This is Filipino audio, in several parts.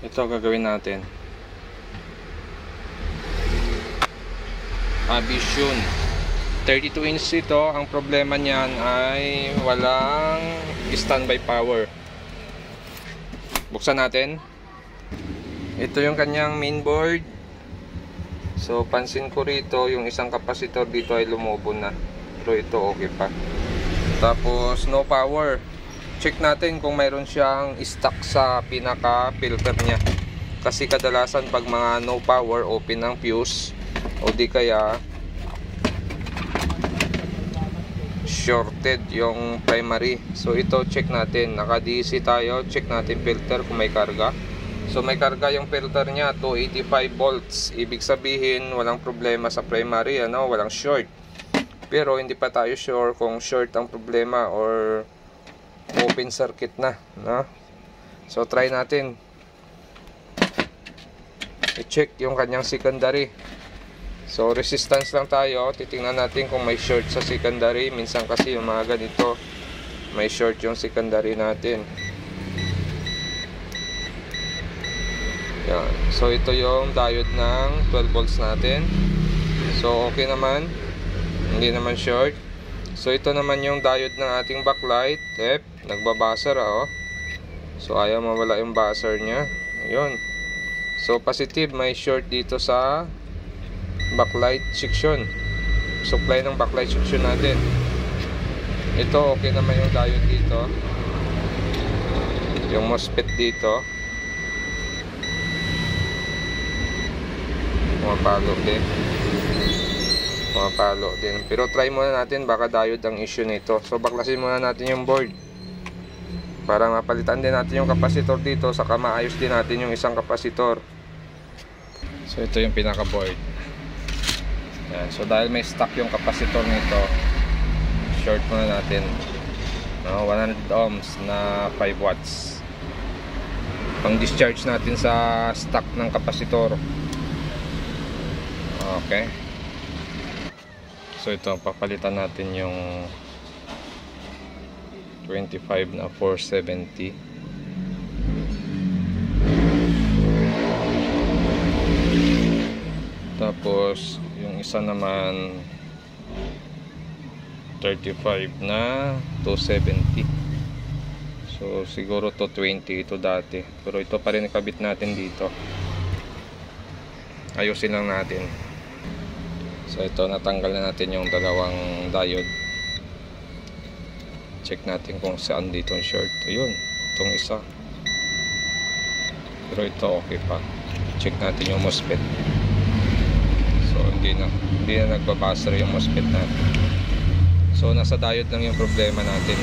Ito gagawin natin. Vision 32 inch ito. Ang problema niyan ay walang standby power. Buksan natin. Ito yung kanyang mainboard. So pansin ko rito yung isang kapasitor dito ay lumobo na, pero ito okay pa. Tapos no power. Check natin kung mayroon siyang stock sa pinaka filter niya, kasi kadalasan pag mga no power, open ang fuse o di kaya shorted yung primary. So ito check natin, naka DC tayo, check natin filter kung may karga. So may karga yung filter niya, 285 volts. Ibig sabihin walang problema sa primary, walang short. Pero hindi pa tayo sure kung short ang problema or open circuit na, no? So try natin i-check yung kanyang secondary. So resistance lang tayo, titingnan natin kung may short sa secondary. Minsan kasi yung mga ganito may short yung secondary natin. Yan. So ito yung diode ng 12 volts natin. So okay naman, hindi naman short. So ito naman yung diode ng ating backlight. Nagbabuzzer oh. So ayaw mawala yung buzzer nya. Ayun. So positive, may short dito sa backlight section, supply ng backlight section natin. Ito okay naman yung diode dito, yung MOSFET dito pumapalo din, pero try muna natin, baka diode ang issue nito. So baklasin muna natin yung board para mapalitan din natin yung kapasitor dito, saka maayos din natin yung isang kapasitor. So ito yung pinaka board. Yan. So dahil may stock yung kapasitor nito, short muna natin, 100 ohms na 5 watts pang discharge natin sa stock ng kapasitor. Okay. So ito, papalitan natin yung 25 na 470. Tapos yung isa naman 35 na 270. So siguro to 20 ito dati, pero ito pa rin ikabit natin dito. Ayusin lang natin. So ito, natanggal na natin yung dalawang diode. Check natin kung saan dito ang short. Ayun, itong isa. Pero ito okay pa. Check natin yung MOSFET. So hindi na nagbabuzzer yung MOSFET natin. So nasa diode lang yung problema natin.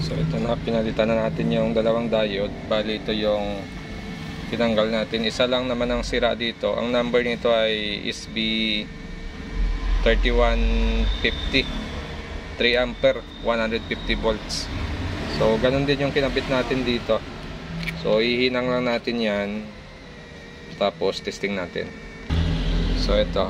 So ito na, pinalitan na natin yung dalawang diode. Bali ito yung tinanggal natin. Isa lang naman ang sira dito. Ang number nito ay SB3150, 3 ampere, 150 volts. So ganun din yung kinabit natin dito. So ihinang lang natin yan, tapos testing natin. So ito,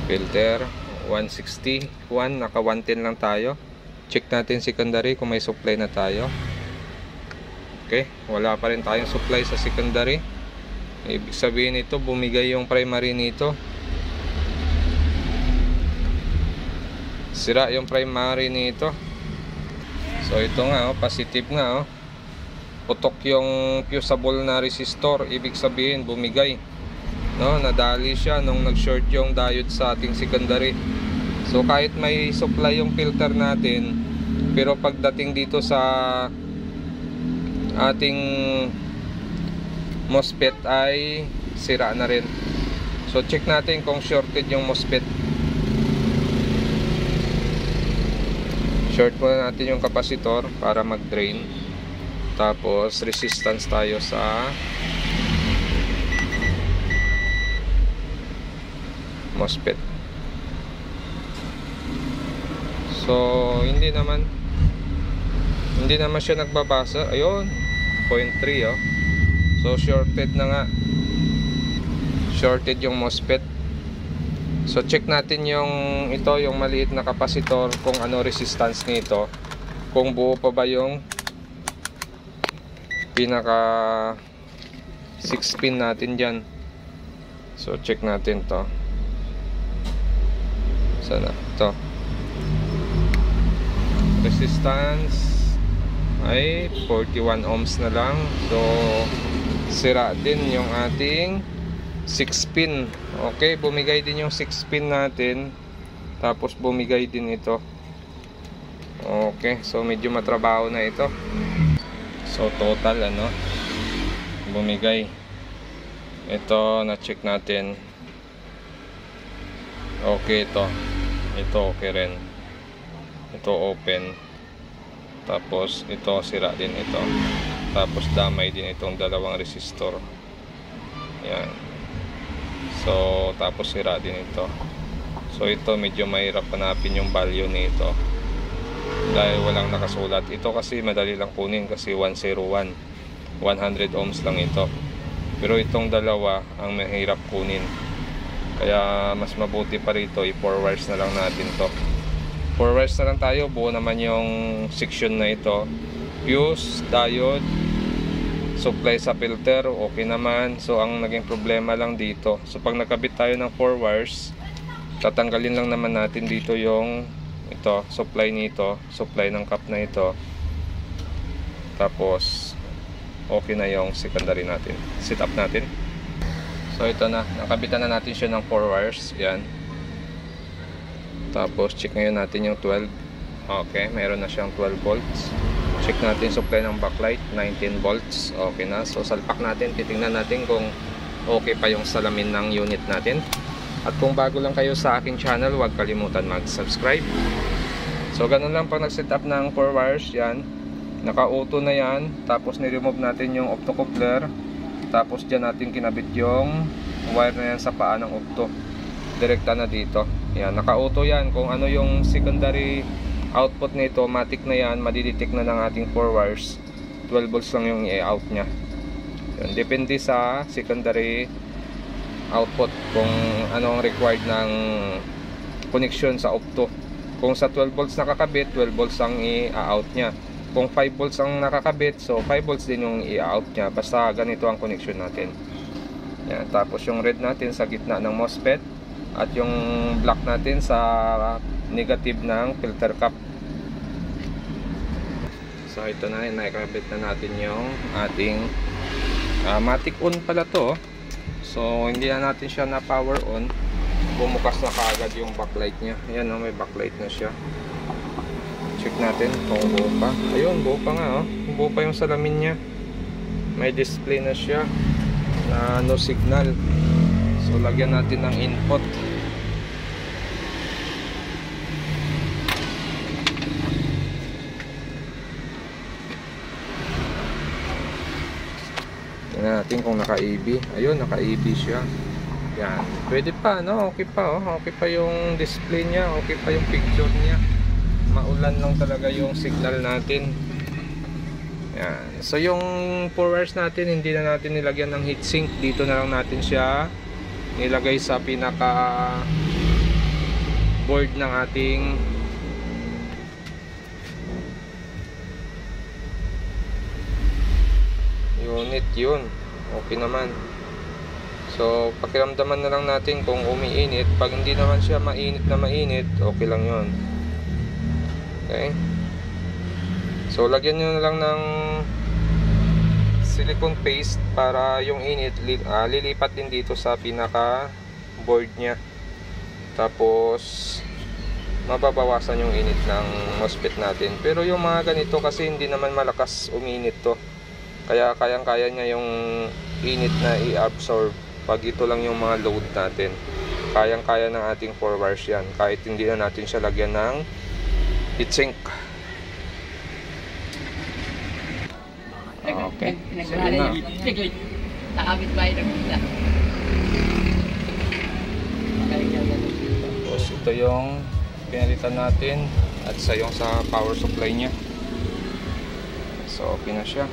filter 161, naka 110 lang tayo. Check natin secondary kung may supply na tayo. Okay, wala pa rin tayong supply sa secondary. Ibig sabihin nito, bumigay yung primary nito. Sira yung primary nito. So ito nga, positive nga. Putok yung fusible na resistor. Ibig sabihin, bumigay. Nadali siya nung nag-short yung diode sa ating secondary. So kahit may supply yung filter natin, pero pagdating dito sa ating MOSFET ay sira na rin. So check natin kung shorted yung MOSFET. Short muna natin yung kapasitor para mag-drain. Tapos resistance tayo sa MOSFET. So hindi naman siya nagbabasa. Ayun, 0.3 oh. So shorted na nga. Shorted yung MOSFET. So check natin yung maliit na kapasitor, kung ano resistance nito, kung buo pa ba yung pinaka 6 pin natin dyan. So check natin to. Sana to. Resistance ay 41 ohms na lang. So sira din yung ating 6 pin. Okay, bumigay din yung 6 pin natin. Tapos bumigay din ito. Okay, so medyo matrabaho na ito. So total ano, bumigay. Ito na check natin. Okay ito. Ito okay rin. Ito open. Tapos ito sira din ito. Tapos damay din itong dalawang resistor. Yan. So tapos sira din ito. So ito medyo mahirap hanapin yung value nito dahil walang nakasulat. Ito kasi madali lang kunin kasi 101. 100 ohms lang ito. Pero itong dalawa ang mahirap kunin. Kaya mas mabuti pa rito i-4 wires na lang natin to. 4 wires na lang tayo. Buo naman yung section na ito. Fuse, diode, supply sa filter, okay naman. So ang naging problema lang dito, so pag nakabit tayo ng 4 wires, tatanggalin lang naman natin dito yung ito, supply nito, supply ng cap na ito. Tapos okay na yung secondary natin, setup natin. So ito na, nakabitan na natin siya ng 4 wires. Yan. Tapos check ngayon natin yung 12. Okay, meron na siyang 12 volts. Check natin supply ng backlight, 19 volts. Okay na. So salpak natin, titingnan natin kung okay pa yung salamin ng unit natin. At kung bago lang kayo sa aking channel, huwag kalimutan mag-subscribe. So ganun lang pag nag-setup ng 4 wires. Yan, naka-auto na yan. Tapos ni-remove natin yung optocoupler. Tapos dyan natin kinabit yung wire na yan sa paa ng opto. Direkta na dito. Yan, naka-auto yan. Kung ano yung secondary output nito, matic na yan, madidetect na ng ating 4 wires. 12 volts lang yung i-out nya. Yan, depende sa secondary output kung ano ang required ng connection sa opto. Kung sa 12 volts nakakabit, 12 volts ang i-out nya. Kung 5 volts ang nakakabit, so 5 volts din yung i-out nya. Basta ganito ang connection natin. Yan, tapos yung red natin sa gitna ng MOSFET at yung black natin sa negative ng filter cap. So ito na, nakakabit na natin yung ating matic on pala to. So hindi na natin siya na power on. Bumukas na kaagad yung backlight nya. Ayan o, may backlight na siya. Check natin kung buo pa. Ayun, buo pa nga oh. Buo pa yung salamin nya. May display na siya na no signal. So lagyan natin ng input. Tingnan natin kung naka-EB. Ayun, naka-EB siya. Yan. Pwede pa, no? Okay pa, oh. Okay pa yung display niya. Okay pa yung picture niya. Maulan lang talaga yung signal natin. Yan. So yung 4 wires natin, hindi na natin nilagyan ng heatsink. Dito na lang natin siya nilagay sa pinaka board ng ating unit. Yun, okay naman. So pakiramdaman na lang natin kung umiinit. Pag hindi naman siya mainit na mainit, okay lang yun. Okay, so lagyan nyo na lang ng silicone paste para yung init lilipat din dito sa pinaka board nya. Tapos mababawasan yung init ng MOSFET natin. Pero yung mga ganito kasi hindi naman malakas uminit to, kaya kayang-kaya niya yung init na i-absorb. Pag ito lang yung mga load natin, kayang-kaya ng ating 4 wires yan, kahit hindi na natin siya lagyan ng heatsink. Okay, so yun na. Tapos ito yung pinalitan natin at sa yung sa power supply nya. So okay na siya.